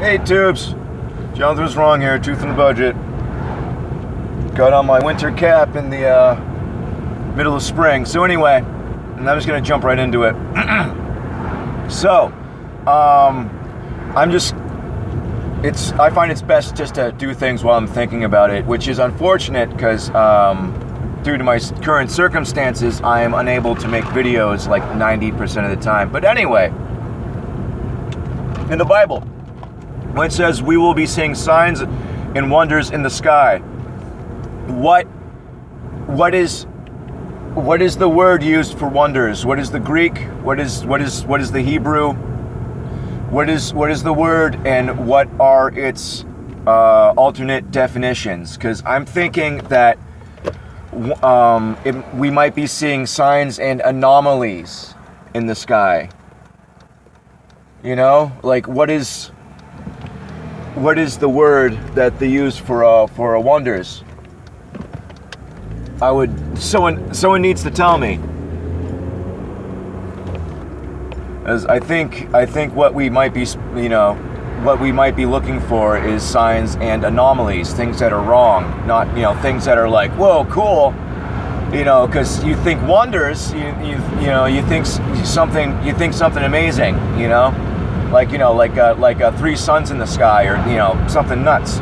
Hey tubes, Jonathan's wrong here, truth in the budget. Got on my winter cap in the middle of spring. So anyway, and I'm just gonna jump right into it. So, I find it's best just to do things while I'm thinking about it, which is unfortunate because due to my current circumstances, I am unable to make videos like 90% of the time. But anyway, in the Bible, when it says we will be seeing signs and wonders in the sky, what is the word used for wonders? What is the Greek? What is the Hebrew? What is the word, and what are its alternate definitions? Because I'm thinking that we might be seeing signs and anomalies in the sky. You know, like what is the word that they use for wonders? Someone needs to tell me. As I think what we might be looking for is signs and anomalies, things that are wrong, not things that are like, whoa, cool, because you think wonders, you think something amazing, like 3 suns in the sky, or something nuts.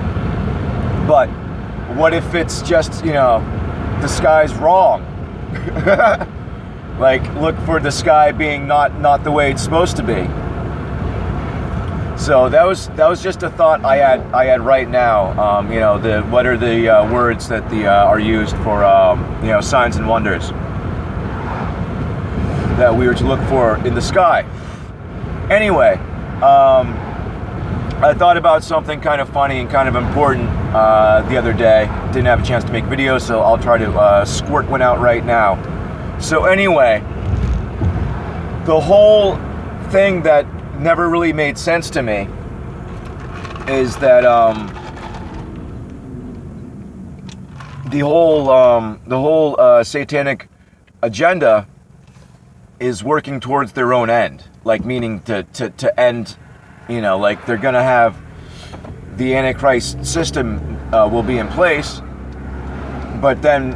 But what if it's just the sky's wrong? Like, look for the sky being not the way it's supposed to be. So that was just a thought I had right now. What are the words that are used for signs and wonders that we are to look for in the sky? Anyway, I thought about something kind of funny and kind of important the other day. Didn't have a chance to make videos, so I'll try to squirt one out right now. So anyway, the whole thing that never really made sense to me is that the whole satanic agenda is working towards their own end, like meaning to end, like they're gonna have the Antichrist system will be in place, but then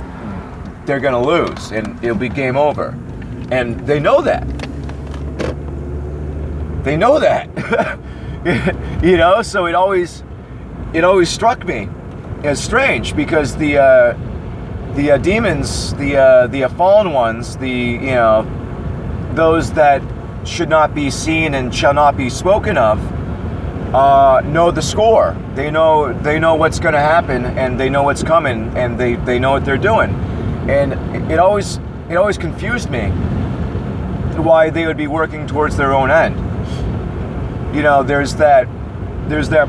they're gonna lose and it'll be game over, and they know that. So it always struck me as strange, because the demons, the fallen ones, those that should not be seen and shall not be spoken of, know the score. They know what's going to happen, and they know what's coming, and they know what they're doing. And it always confused me why they would be working towards their own end. There's that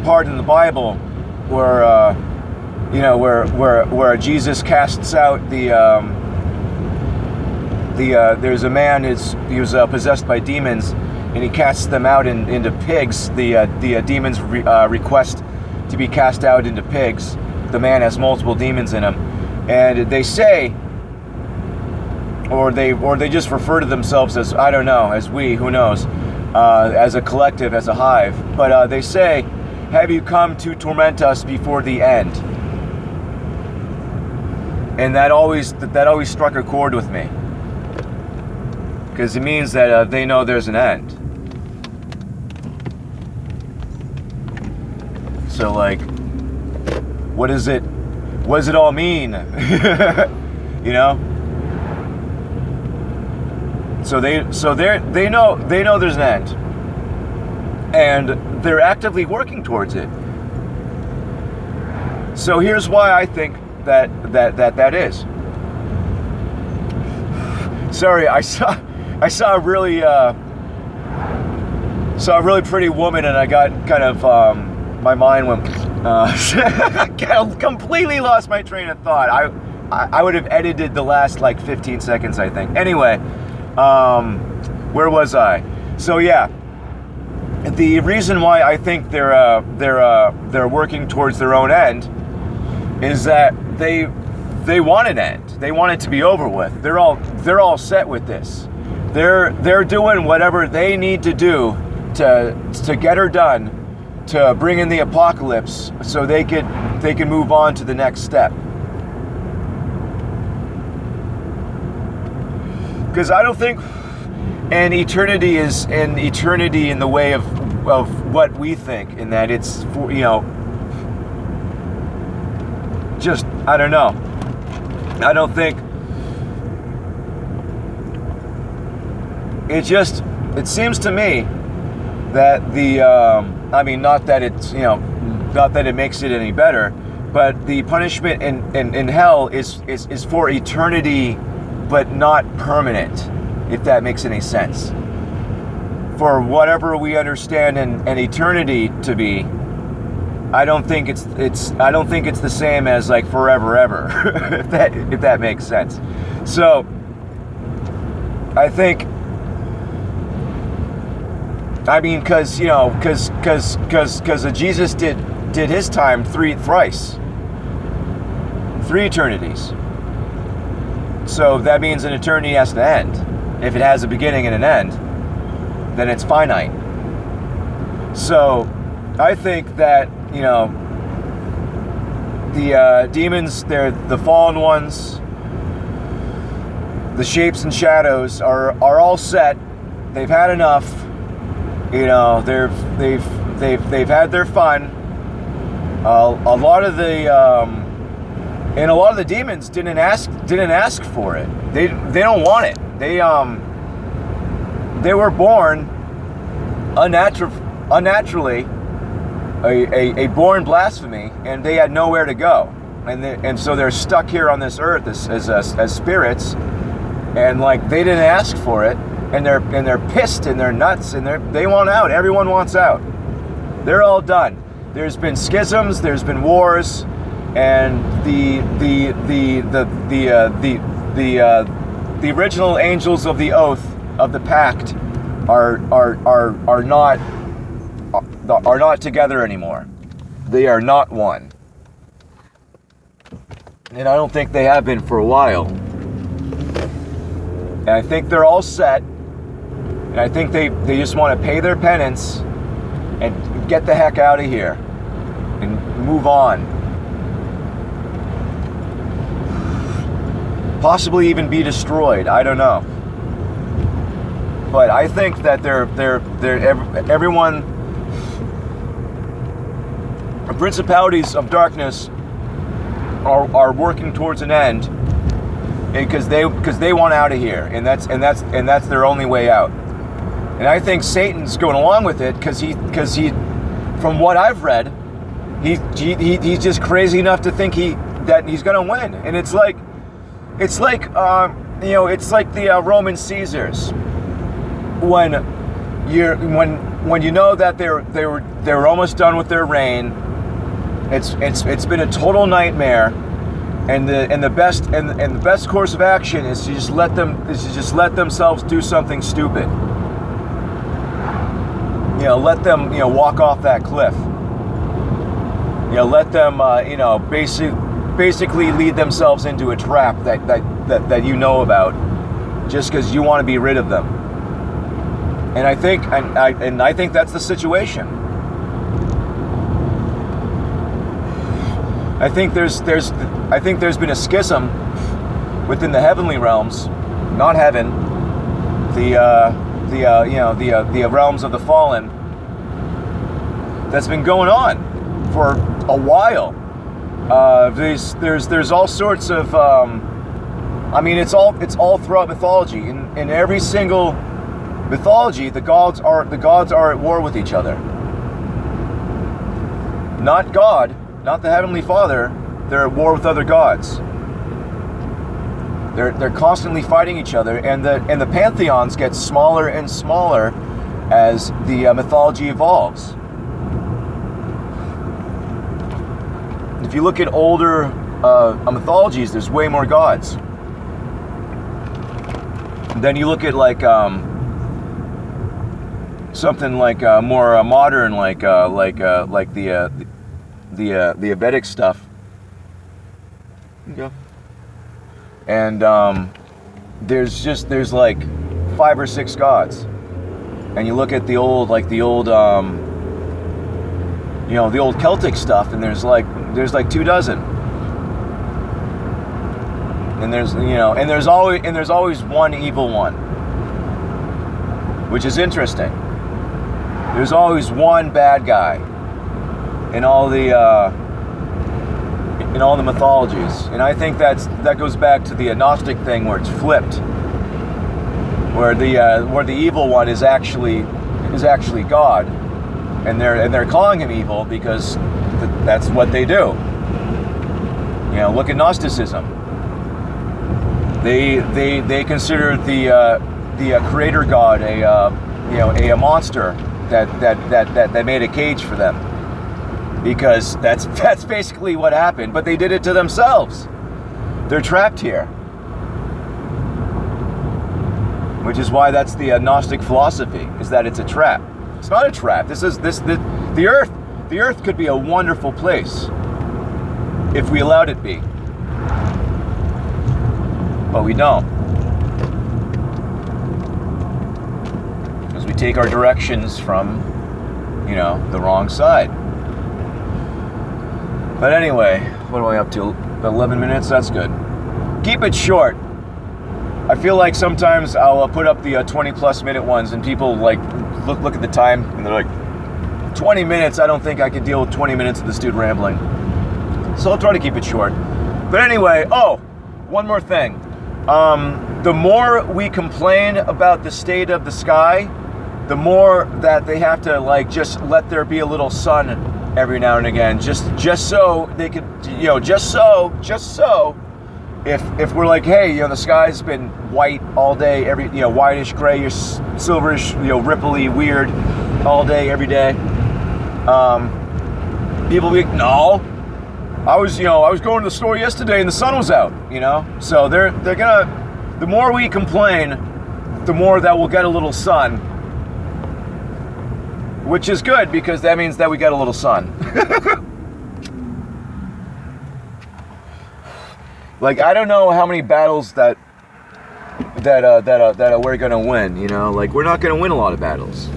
part in the Bible where where Jesus casts out there's a man, he was possessed by demons, and he casts them out into pigs. The demons request to be cast out into pigs. The man has multiple demons in him, and they say, or they just refer to themselves as, I don't know, as we, who knows, as a collective, as a hive. But they say, "Have you come to torment us before the end?" And that always struck a chord with me, because it means that they know there's an end. So, like, what does it all mean? So they know there's an end, and they're actively working towards it. So here's why I think that is. Sorry, I saw a really pretty woman, and I got kind of my mind went completely lost my train of thought. I would have edited the last like 15 seconds, I think. Anyway, where was I? So yeah, the reason why I think they're working towards their own end is that they want an end. They want it to be over with. They're all set with this. They're doing whatever they need to do to get her done to bring in the apocalypse so they could move on to the next step. Because I don't think an eternity is an eternity in the way of what we think, in that it's for, just, I don't know. I don't think it seems to me that the not that it's not that it makes it any better, but the punishment in hell is for eternity, but not permanent, if that makes any sense. For whatever we understand an eternity to be, I don't think it's the same as like forever ever, if that makes sense. So I think, because Jesus did his time thrice, 3 eternities. So that means an eternity has to end. If it has a beginning and an end, then it's finite. So I think that, the demons, they're the fallen ones, the shapes and shadows are all set. They've had enough. They've had their fun. A lot of the demons didn't ask for it. They don't want it. They were born unnaturally, a born blasphemy, and they had nowhere to go, and so they're stuck here on this earth as spirits, and like they didn't ask for it, and they're pissed and they're nuts and they want out. Everyone wants out. They're all done. There's been schisms. There's been wars, and the original angels of the oath of the pact are not together anymore. They are not one, and I don't think they have been for a while. And I think they're all set, and I think they just want to pay their penance and get the heck out of here and move on. Possibly even be destroyed. I don't know. But I think that everyone, the principalities of darkness are working towards an end, because they want out of here, and that's their only way out. And I think Satan's going along with it because he, from what I've read, he's just crazy enough to think that he's going to win. And it's like the Roman Caesars, when you know that they were almost done with their reign. It's been a total nightmare, and the best course of action is to just let themselves do something stupid. Let them walk off that cliff. Let them basically lead themselves into a trap that you know about, just because you want to be rid of them. And I think that's the situation. I think there's been a schism within the heavenly realms, not heaven, the realms of the fallen, that's been going on for a while. There's all sorts of it's all throughout mythology. In every single mythology, the gods are at war with each other. Not God, not the Heavenly Father. They're at war with other gods. They're constantly fighting each other, and the pantheons get smaller and smaller as the mythology evolves. If you look at older mythologies, there's way more gods. Then you look at something like more modern, like the Vedic stuff. Yeah. And there's like 5 or 6 gods. And you look at the old the old Celtic stuff, and there's like 24. And there's always one evil one, which is interesting. There's always one bad guy in all the mythologies, and I think that goes back to the Gnostic thing where it's flipped, where the evil one is actually God, and they're calling him evil because that's what they do. Look at Gnosticism. They consider the creator god a monster that made a cage for them, because that's basically what happened. But they did it to themselves. They're trapped here, which is why that's the Gnostic philosophy, is that it's a trap. It's not a trap. The earth. The earth could be a wonderful place if we allowed it be, but we don't, because we take our directions from, the wrong side. But anyway, what am I up to? 11 minutes? That's good. Keep it short. I feel like sometimes I'll put up the 20 plus minute ones, and people like look at the time and they're like, 20 minutes, I don't think I can deal with 20 minutes of this dude rambling. So I'll try to keep it short. But anyway, one more thing. The more we complain about the state of the sky, the more that they have to just let there be a little sun every now and again, just so they could, just so if we're like, hey, the sky's been white all day, every, whitish, grayish, silverish, ripply, weird, all day, every day. People be like, no, I was going to the store yesterday and the sun was out, So they're gonna, the more we complain, the more that we'll get a little sun, which is good because that means that we get a little sun. I don't know how many battles that we're gonna win, we're not gonna win a lot of battles,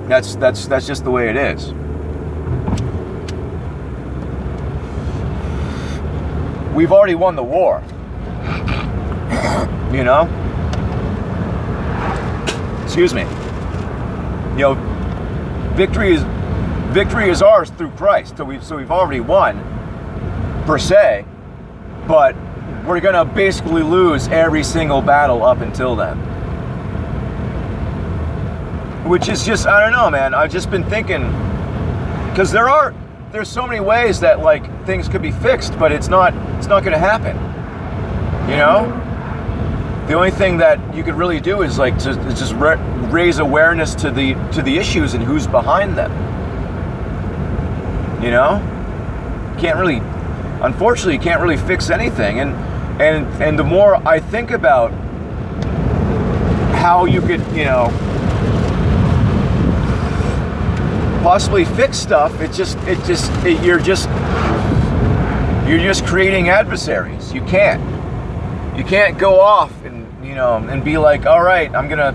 that's just the way it is. We've already won the war, excuse me, victory is ours through Christ, so we've already won, per se, but we're gonna basically lose every single battle up until then, which is just, I don't know, man. I've just been thinking, because there's so many ways that things could be fixed, but it's not gonna happen, The only thing that you could really do is to just raise awareness to the issues and who's behind them, Unfortunately, you can't really fix anything, and the more I think about how you could, possibly fix stuff, you're just creating adversaries. You can't go off and be like, all right, I'm gonna,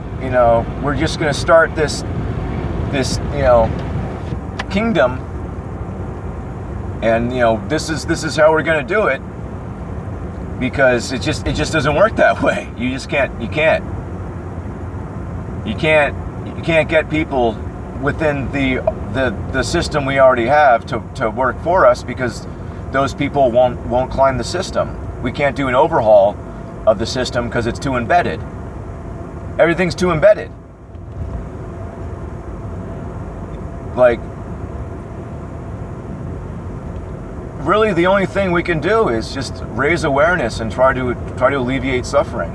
we're just gonna start this kingdom. And this is how we're gonna do it, because it just doesn't work that way. You just can't get people within the system we already have to work for us, because those people won't climb the system. We can't do an overhaul of the system because it's too embedded. Everything's too embedded. Really, the only thing we can do is just raise awareness and try to alleviate suffering.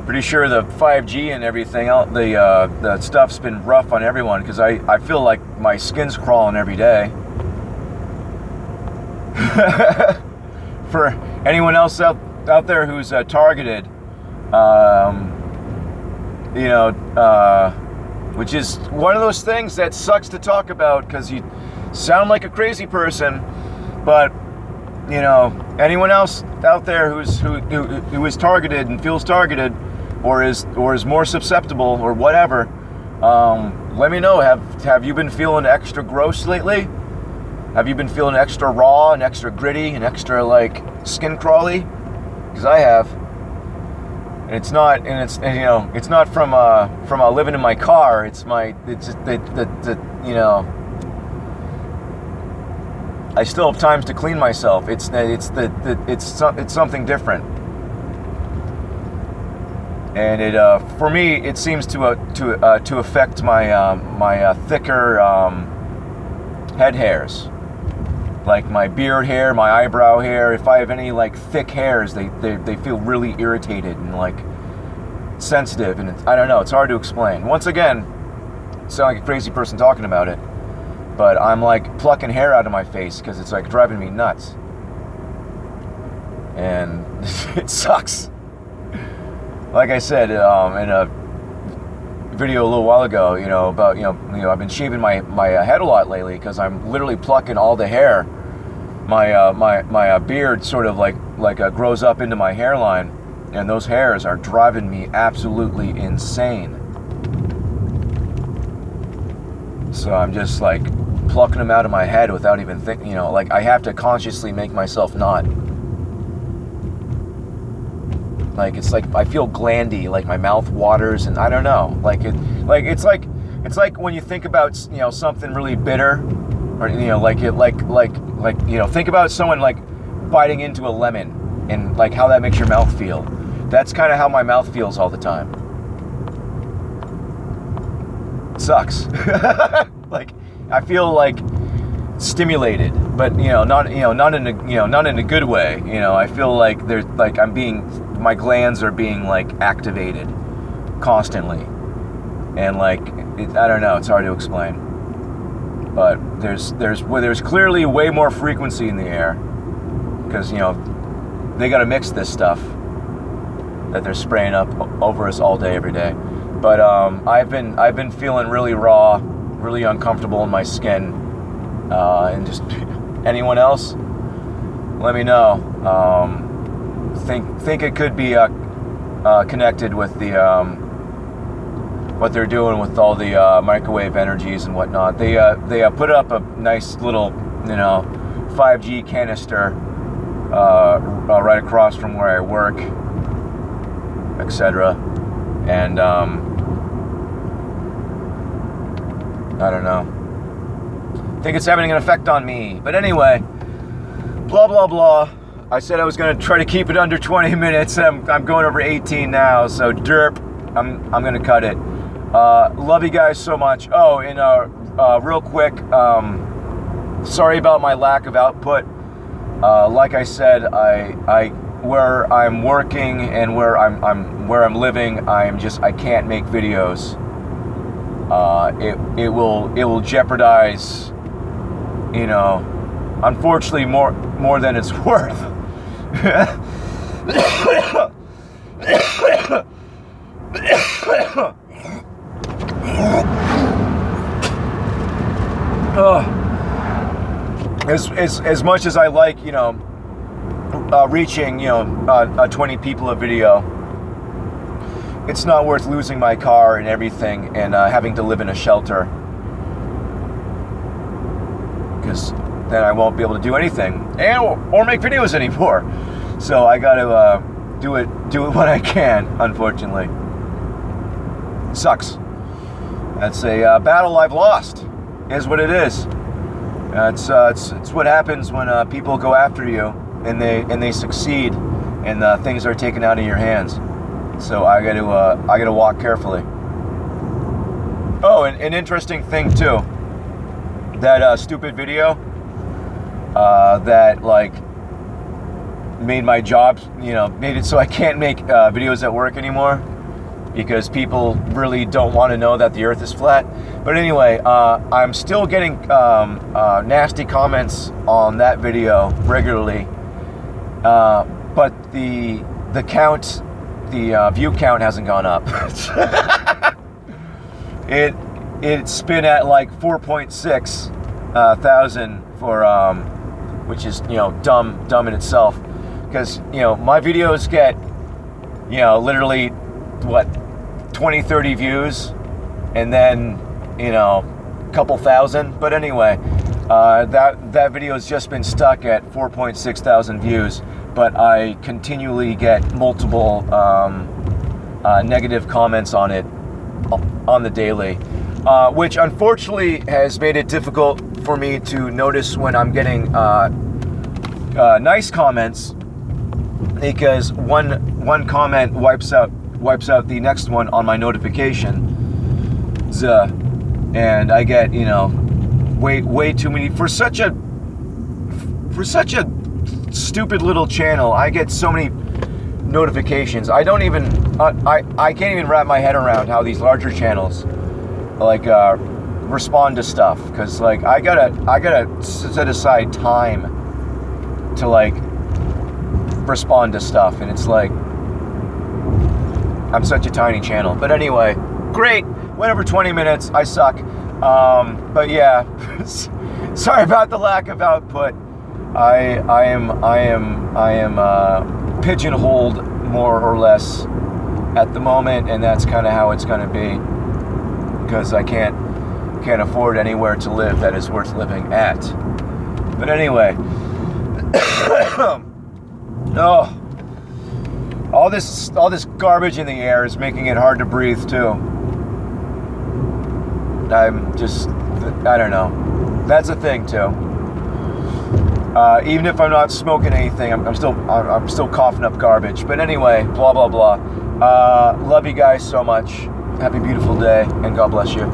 Pretty sure the 5G and everything else, the stuff's been rough on everyone, because I feel like my skin's crawling every day. For anyone else out there who's targeted, which is one of those things that sucks to talk about, because you sound like a crazy person. But anyone else out there who is targeted and feels targeted, is more susceptible or whatever, let me know. Have you been feeling extra gross lately? Have you been feeling extra raw and extra gritty and extra like skin crawly? Because I have. And it's not from living in my car. It's I still have times to clean myself. It's something different. And it for me it seems to affect my thicker head hairs, like my beard hair, my eyebrow hair. If I have any like thick hairs, they feel really irritated and like sensitive, and I don't know. It's hard to explain. Once again, I sound like a crazy person talking about it, but I'm like plucking hair out of my face because it's like driving me nuts, and it sucks. Like I said in a video a little while ago, about I've been shaving my head a lot lately because I'm literally plucking all the hair. My beard sort of like grows up into my hairline, and those hairs are driving me absolutely insane. So I'm just like plucking them out of my head without even thinking. Like I have to consciously make myself not. Like it's like I feel glandy, like my mouth waters, and I don't know. It's like when you think about something really bitter, or think about someone like biting into a lemon, and like how that makes your mouth feel. That's kind of how my mouth feels all the time. It sucks. Like I feel like stimulated, but not in a good way. I feel like there's like my glands are being like activated constantly, and like I don't know, it's hard to explain, but there's clearly way more frequency in the air because they got to mix this stuff that they're spraying up over us all day every day. But I've been feeling really raw, really uncomfortable in my skin, and just anyone else, let me know. Think it could be connected with the what they're doing with all the microwave energies and whatnot. They put up a nice little 5G canister right across from where I work, etc. And I don't know. I think it's having an effect on me. But anyway, blah blah blah. I said I was going to try to keep it under 20 minutes. I'm going over 18 now, so derp. I'm going to cut it. Love you guys so much. Oh, and real quick, sorry about my lack of output. Like I said, I where I'm working and where I'm living, I can't make videos. It will jeopardize, unfortunately more than it's worth. As much as I like, reaching, 20 people a video, it's not worth losing my car and everything and having to live in a shelter, because then I won't be able to do anything or make videos anymore. So I got to do it when I can. Unfortunately, it sucks. That's a battle I've lost. Is what it is. It's what happens when people go after you and they succeed and things are taken out of your hands. So I got to walk carefully. Oh, and an interesting thing too. That stupid video that like made my job, made it so I can't make videos at work anymore because people really don't want to know that the earth is flat. But anyway, I'm still getting nasty comments on that video regularly, but the view count hasn't gone up. It's been at like 4.6 thousand for which is dumb in itself, because my videos get literally what, 20, 30 views, and then, you know, a couple thousand. But anyway, that video has just been stuck at 4.6 thousand views, but I continually get multiple negative comments on it on the daily, which unfortunately has made it difficult for me to notice when I'm getting nice comments, because one comment wipes out the next one on my notification, and I get, you know, way too many for such a stupid little channel. I get so many notifications. I don't even I can't even wrap my head around how these larger channels like respond to stuff, because like I gotta set aside time to like respond to stuff, and it's like I'm such a tiny channel. But anyway, great, went over 20 minutes. I suck, but yeah. Sorry about the lack of output. I am pigeonholed more or less at the moment, and that's kind of how it's going to be, because I can't afford anywhere to live that is worth living at. But anyway, oh, all this garbage in the air is making it hard to breathe too. I don't know. That's a thing too. Even if I'm not smoking anything, I'm still coughing up garbage. But anyway, blah blah blah. Love you guys so much. Have a beautiful day, and God bless you.